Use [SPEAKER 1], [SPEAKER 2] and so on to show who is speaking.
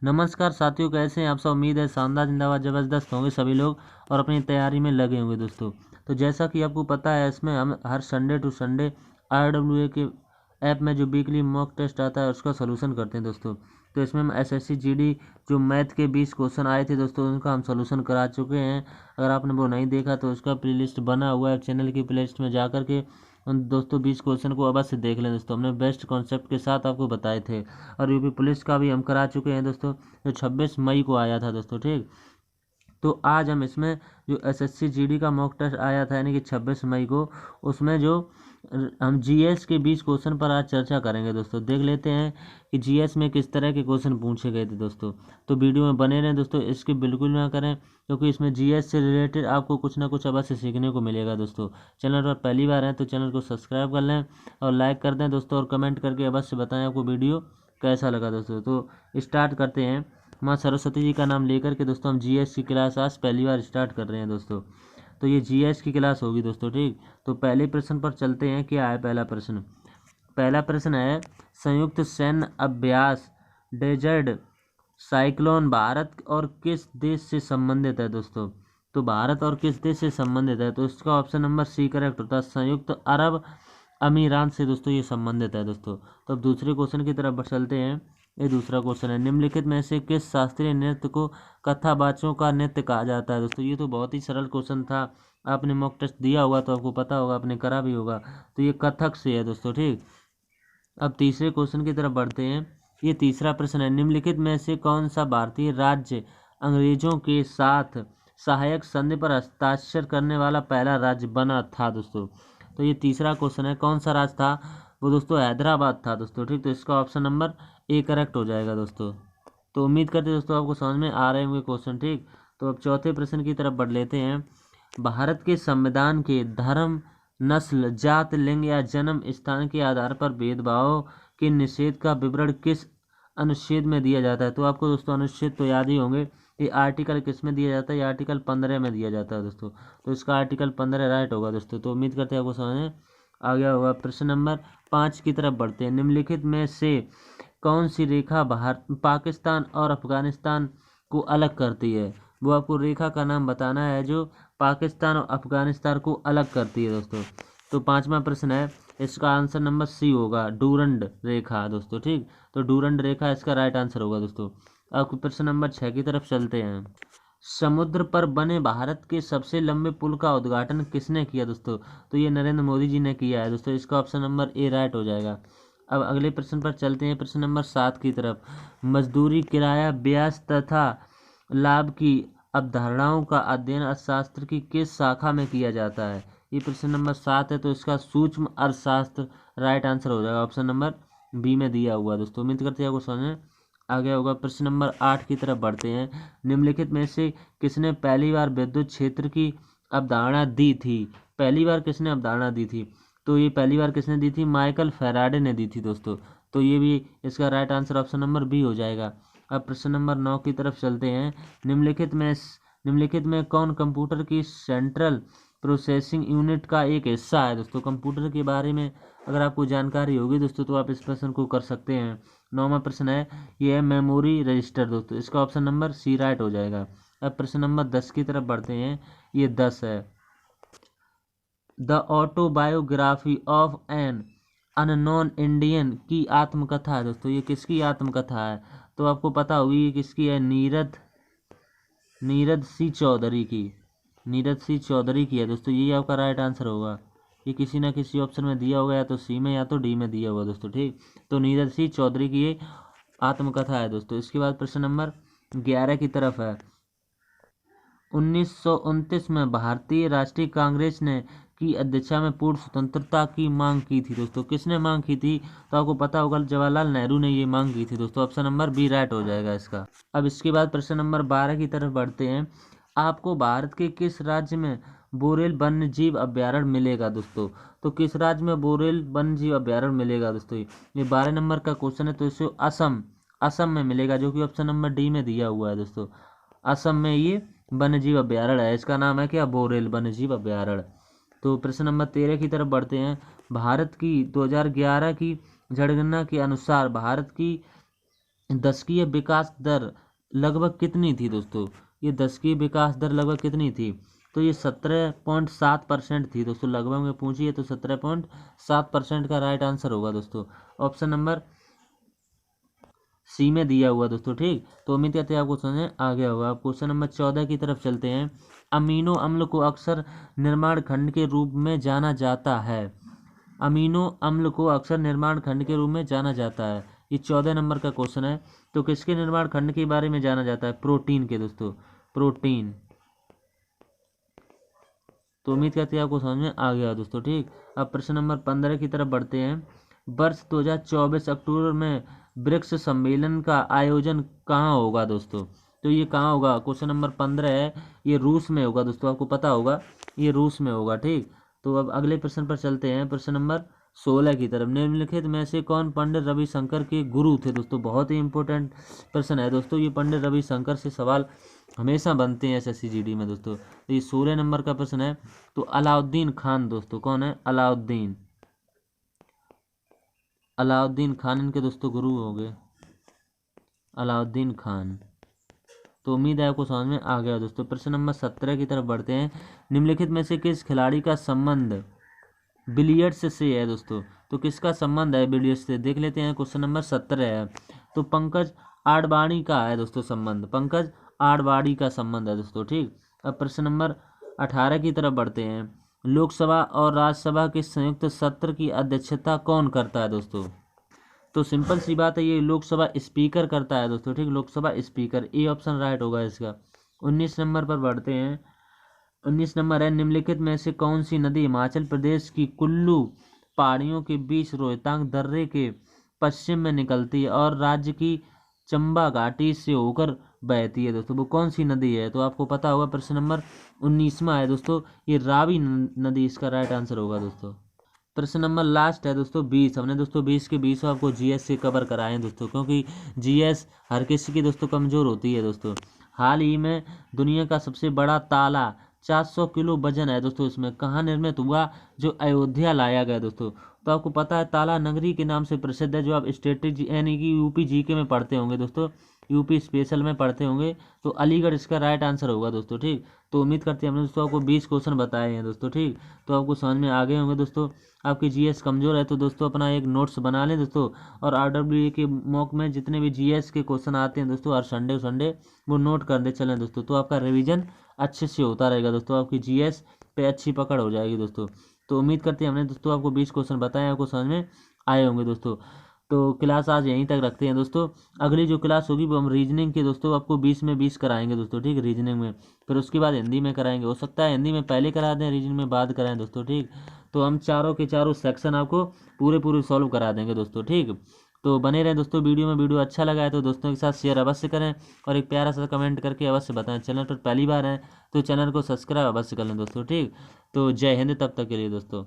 [SPEAKER 1] नमस्कार साथियों, कैसे हैं आप सब। उम्मीद है शानदार, जिंदाबाद, ज़बरदस्त होंगे सभी लोग और अपनी तैयारी में लगे होंगे दोस्तों। तो जैसा कि आपको पता है, इसमें हम हर संडे टू संडे RWA के ऐप में जो वीकली मॉक टेस्ट आता है उसका सोल्यूशन करते हैं दोस्तों। तो इसमें हम SSC GD जो मैथ के 20 क्वेश्चन आए थे दोस्तों, उनका हम सोल्यूशन करा चुके हैं। अगर आपने वो नहीं देखा तो उसका प्लेलिस्ट बना हुआ है, चैनल की प्लेलिस्ट में जा करके उन दोस्तों 20 क्वेश्चन को अवश्य देख लें दोस्तों। हमने बेस्ट कॉन्सेप्ट के साथ आपको बताए थे। और यूपी पुलिस का भी हम करा चुके हैं दोस्तों, जो 26 मई को आया था दोस्तों। ठीक, तो आज हम इसमें जो SSC GD का मॉक टेस्ट आया था यानी कि 26 मई को, उसमें जो हम GS के 20 क्वेश्चन पर आज चर्चा करेंगे दोस्तों। देख लेते हैं कि GS में किस तरह के क्वेश्चन पूछे गए थे दोस्तों। तो वीडियो में बने रहें दोस्तों, इसकी बिल्कुल ना करें, क्योंकि इसमें GS से रिलेटेड आपको कुछ ना कुछ अवश्य सीखने को मिलेगा दोस्तों। चैनल पर पहली बार है तो चैनल को सब्सक्राइब कर लें और लाइक कर दें दोस्तों, और कमेंट करके अवश्य बताएं आपको वीडियो कैसा लगा दोस्तों। तो स्टार्ट करते हैं। माँ सरस्वती जी का नाम लेकर के दोस्तों हम GS की क्लास आज पहली बार स्टार्ट कर रहे हैं दोस्तों। तो ये GS की क्लास होगी दोस्तों। ठीक, तो पहले प्रश्न पर चलते हैं। क्या है पहला प्रश्न? पहला प्रश्न है, संयुक्त सैन्य अभ्यास डेजर्ट साइक्लोन भारत और किस देश से संबंधित है दोस्तों? तो भारत और किस देश से संबंधित है? तो इसका ऑप्शन नंबर C करेक्ट होता है, संयुक्त अरब अमीरात से दोस्तों ये संबंधित है दोस्तों। तो अब दूसरे क्वेश्चन की तरफ चलते हैं। ये दूसरा क्वेश्चन है, निम्नलिखित में से किस शास्त्रीय नृत्य को कथावाचों का नृत्य कहा जाता है दोस्तों? ये तो बहुत ही सरल क्वेश्चन था, आपने मॉक टेस्ट दिया होगा तो आपको पता होगा, आपने करा भी होगा। तो ये कथक से है दोस्तों। ठीक, अब तीसरे क्वेश्चन की तरफ बढ़ते हैं। ये तीसरा प्रश्न है, निम्नलिखित में से कौन सा भारतीय राज्य अंग्रेजों के साथ सहायक संधि पर हस्ताक्षर करने वाला पहला राज्य बना था दोस्तों? तो ये तीसरा क्वेश्चन है, कौन सा राज्य था वो दोस्तों? हैदराबाद था दोस्तों। ठीक, तो इसका ऑप्शन नंबर A करेक्ट हो जाएगा दोस्तों। तो उम्मीद करते दोस्तों आपको समझ में आ रहे होंगे क्वेश्चन। ठीक, तो अब चौथे प्रश्न की तरफ बढ़ लेते हैं। भारत के संविधान के धर्म, नस्ल, जात, लिंग या जन्म स्थान के आधार पर भेदभाव के निषेध का विवरण किस अनुच्छेद में दिया जाता है? तो आपको दोस्तों अनुच्छेद तो याद ही होंगे। ये आर्टिकल किस में दिया जाता है? ये आर्टिकल 15 में दिया जाता है दोस्तों। तो इसका आर्टिकल 15 राइट होगा दोस्तों। तो उम्मीद करते हैं आपको समझ में आ गया होगा। प्रश्न नंबर 5 की तरफ बढ़ते हैं। निम्नलिखित में से कौन सी रेखा भारत, पाकिस्तान और अफगानिस्तान को अलग करती है? वो आपको रेखा का नाम बताना है जो पाकिस्तान और अफगानिस्तान को अलग करती है दोस्तों। तो पांचवा प्रश्न है, इसका आंसर नंबर C होगा, डूरंड रेखा दोस्तों। ठीक, तो डूरंड रेखा इसका राइट आंसर होगा दोस्तों। अब प्रश्न नंबर 6 की तरफ चलते हैं। समुद्र पर बने भारत के सबसे लंबे पुल का उद्घाटन किसने किया दोस्तों? तो ये नरेंद्र मोदी जी ने किया है दोस्तों। इसका ऑप्शन नंबर A राइट हो जाएगा। अब अगले प्रश्न पर चलते हैं, प्रश्न नंबर 7 की तरफ। मजदूरी, किराया, ब्याज तथा लाभ की अवधारणाओं का अध्ययन अर्थशास्त्र की किस शाखा में किया जाता है? ये प्रश्न नंबर 7 है, तो इसका सूक्ष्म अर्थशास्त्र राइट आंसर हो जाएगा। ऑप्शन नंबर B में दिया हुआ दोस्तों। उम्मीद करते हैं आपको समझ में आ गया होगा। प्रश्न नंबर 8 की तरफ बढ़ते हैं। निम्नलिखित में से किसने पहली बार विद्युत क्षेत्र की अवधारणा दी थी? पहली बार किसने अवधारणा दी थी? तो ये पहली बार किसने दी थी? माइकल फैराडे ने दी थी दोस्तों। तो ये भी इसका right answer option number B हो जाएगा। अब प्रश्न नंबर 9 की तरफ चलते हैं। निम्नलिखित में कौन कंप्यूटर की सेंट्रल प्रोसेसिंग यूनिट का एक हिस्सा है दोस्तों? कंप्यूटर के बारे में अगर आपको जानकारी होगी दोस्तों तो आप इस प्रश्न को कर सकते हैं। 9वां प्रश्न है, ये है मेमोरी रजिस्टर दोस्तों। इसका ऑप्शन नंबर C राइट हो जाएगा। अब प्रश्न नंबर 10 की तरफ बढ़ते हैं। ये 10 है, the autobiography of an unknown Indian की आत्मकथा है दोस्तों। ये किसकी आत्मकथा है? तो आपको पता होगी ये किसकी है, नीरद सी चौधरी की। नीरज सी चौधरी की है दोस्तों। यही आपका राइट आंसर होगा। ये किसी ना किसी ऑप्शन में दिया होगा, या तो C में या तो D में दिया होगा दोस्तों। ठीक, तो नीरज सी चौधरी की ये आत्मकथा है दोस्तों। इसके बाद प्रश्न नंबर 11 की तरफ है। 1929 में भारतीय राष्ट्रीय कांग्रेस ने की अध्यक्षता में पूर्ण स्वतंत्रता की मांग की थी दोस्तों। किसने मांग की थी? तो आपको पता होगा जवाहरलाल नेहरू ने ये मांग की थी दोस्तों। ऑप्शन नंबर B राइट हो जाएगा इसका। अब इसके बाद प्रश्न नंबर 12 की तरफ बढ़ते हैं। आपको भारत के किस राज्य में बोरेल वन्यजीव अभ्यारण्य मिलेगा दोस्तों? तो किस राज्य में बोरेल वन्यजीव अभ्यारण्य मिलेगा दोस्तों? ये 12 नंबर का क्वेश्चन है, तो इसे असम में मिलेगा, जो कि ऑप्शन नंबर D में दिया हुआ है दोस्तों। असम में ये वन्यजीव अभ्यारण्य है। इसका नाम है क्या? बोरेल वन्यजीव अभ्यारण्य। तो प्रश्न नंबर 13 की तरफ बढ़ते हैं। भारत की 2011 की जनगणना के अनुसार भारत की दशकीय विकास दर लगभग कितनी थी दोस्तों? ये दशकीय विकास दर लगभग कितनी थी? तो ये 17.7% थी दोस्तों। लगभग में पूछिए तो 17.7% का राइट आंसर होगा दोस्तों। ऑप्शन नंबर सी में दिया हुआ दोस्तों। ठीक, तो उम्मीद करते हैं आपको समझ आ गया होगा। आप क्वेश्चन नंबर 14 की तरफ चलते हैं। अमीनो अम्ल को अक्सर निर्माण खंड के रूप में जाना जाता है। अमीनो अम्ल को अक्सर निर्माण खंड के रूप में जाना जाता है। ये 14 नंबर का क्वेश्चन है। तो किसके निर्माण खंड के बारे में जाना जाता है? प्रोटीन के दोस्तों, प्रोटीन। तो उम्मीद करते हैं आपको समझ में आ गया दोस्तों। ठीक, अब प्रश्न नंबर 15 की तरफ बढ़ते हैं। वर्ष 2024 अक्टूबर में ब्रिक्स सम्मेलन का आयोजन कहाँ होगा दोस्तों? तो ये कहाँ होगा? क्वेश्चन नंबर 15 है, ये रूस में होगा दोस्तों। आपको पता होगा ये रूस में होगा। ठीक, तो अब अगले प्रश्न पर चलते हैं। प्रश्न नंबर 16 की तरफ। निम्नलिखित में से कौन पंडित रविशंकर के गुरु थे दोस्तों? बहुत ही इंपॉर्टेंट प्रश्न है दोस्तों। ये पंडित रविशंकर से सवाल हमेशा बनते हैं एसएससी जीडी में दोस्तों। तो ये 16 नंबर का प्रश्न है। तो अलाउद्दीन खान दोस्तों, कौन है? अलाउद्दीन, अलाउद्दीन खान इनके दोस्तों गुरु हो गए, अलाउद्दीन खान। तो उम्मीद है आपको समझ में आ गया दोस्तों। प्रश्न नंबर 17 की तरफ बढ़ते हैं। निम्नलिखित में से किस खिलाड़ी का संबंध बिलियर्ड्स से है दोस्तों? तो किसका संबंध है बिलियर्ड्स से? देख लेते हैं। क्वेश्चन नंबर 17 है। तो पंकज आडवाणी का है दोस्तों संबंध, पंकज आडवाणी का संबंध है दोस्तों। ठीक, अब प्रश्न नंबर 18 की तरफ बढ़ते हैं। लोकसभा और राज्यसभा के संयुक्त सत्र की अध्यक्षता कौन करता है दोस्तों? तो सिंपल सी बात है, ये लोकसभा स्पीकर करता है दोस्तों। ठीक, Lok Sabha speaker, A option right होगा इसका। 19 नंबर पर बढ़ते हैं। 19 नंबर है, निम्नलिखित में से कौन सी नदी हिमाचल प्रदेश की कुल्लू पहाड़ियों के बीच रोहतांग दर्रे के पश्चिम में निकलती है और राज्य की चंबा घाटी से होकर बहती है दोस्तों? वो कौन सी नदी है? तो आपको पता होगा। प्रश्न नंबर 19वां है दोस्तों, ये रावी नदी इसका राइट आंसर होगा दोस्तों। प्रश्न नंबर लास्ट है दोस्तों 20। हमने दोस्तों 20 के 20 आपको जीएस से कवर कराए हैं दोस्तों, क्योंकि जीएस हर किसी की दोस्तों कमजोर होती है दोस्तों। हाल ही में दुनिया का सबसे बड़ा ताला 400 किलो वजन है दोस्तों, इसमें कहाँ निर्मित हुआ? जो अयोध्या लाया गया दोस्तों। तो आपको पता है ताला नगरी के नाम से प्रसिद्ध है, जो आप स्ट्रेटेजी यानी कि यूपी जीके में पढ़ते होंगे दोस्तों, यूपी स्पेशल में पढ़ते होंगे। तो अलीगढ़ इसका राइट आंसर होगा दोस्तों। ठीक, तो उम्मीद करते हैं हमने दोस्तों आपको 20 क्वेश्चन बताए हैं दोस्तों। ठीक, तो आपको समझ में आ गए होंगे दोस्तों। आपकी जीएस कमजोर है तो दोस्तों अपना एक नोट्स बना लें दोस्तों, और आरडब्ल्यूए के मॉक में जितने भी जीएस के क्वेश्चन आते हैं दोस्तों हर संडे संडे वो नोट करते चलें दोस्तों। तो आपका रिवीजन अच्छे से होता रहेगा दोस्तों, आपकी जीएस पे अच्छी पकड़ हो जाएगी दोस्तों। तो उम्मीद करते हैं हमने दोस्तों आपको 20 क्वेश्चन बताए, आपको समझ में आए होंगे दोस्तों। तो क्लास आज यहीं तक रखते हैं दोस्तों। अगली जो क्लास होगी वो हम रीजनिंग की दोस्तों आपको 20 में 20 कराएंगे दोस्तों। ठीक, रीजनिंग में, फिर उसके बाद हिंदी में कराएंगे। हो सकता है हिंदी में पहले करा दें, रीजनिंग में बाद कराएं दोस्तों। ठीक, तो हम चारों के चारों सेक्शन आपको पूरे पूरे सॉल्व करा देंगे दोस्तों। ठीक, तो बने रहें दोस्तों वीडियो में। वीडियो अच्छा लगा है तो दोस्तों के साथ शेयर अवश्य करें, और एक प्यारा सा कमेंट करके अवश्य बताएं। चैनल पर पहली बार हैं तो चैनल को सब्सक्राइब अवश्य कर लें दोस्तों। ठीक, तो जय हिंद, तब तक के लिए दोस्तों।